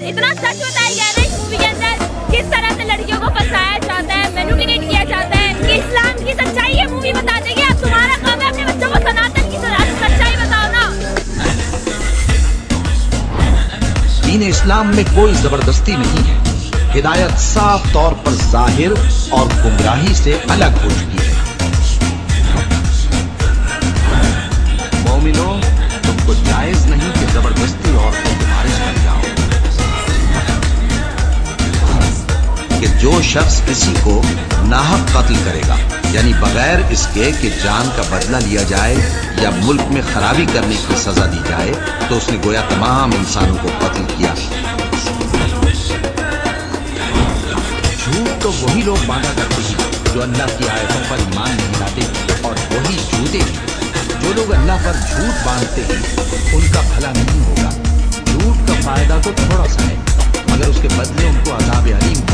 اتنا سچ بتایا گیا ہے اس مووی کے اندر کس طرح سے لڑکیوں کو پھنسایا جاتا ہے، مینوپولیٹ کیا جاتا ہے کہ اسلام کی سچائی یہ مووی بتا دے گی. اب تمہارا کام ہے اپنے بچوں کو سناتن کی سچائی بتاؤ نا. دین اسلام میں کوئی زبردستی نہیں ہے. ہدایت صاف طور پر ظاہر اور گمراہی سے الگ ہو چکی ہے. مومنوں، تم کو جائز نہیں کہ زبردستی عورتوں کو خارج کر جاؤ. کہ جو شخص کسی کو ناحق قتل کرے گا، یعنی بغیر اس کے کہ جان کا بدلہ لیا جائے یا ملک میں خرابی کرنے کی سزا دی جائے، تو اس نے گویا تمام انسانوں کو قتل کیا. جھوٹ تو وہی لوگ باندھا کرتے ہیں جو اللہ کی آیتوں پر ایمان نہیں لاتے، اور وہی جھوٹے جو لوگ اللہ پر جھوٹ باندھتے ہیں ان کا بھلا نہیں ہوگا. جھوٹ کا فائدہ تو تھوڑا سا ہے، مگر اس کے بدلے ان کو عذاب علیم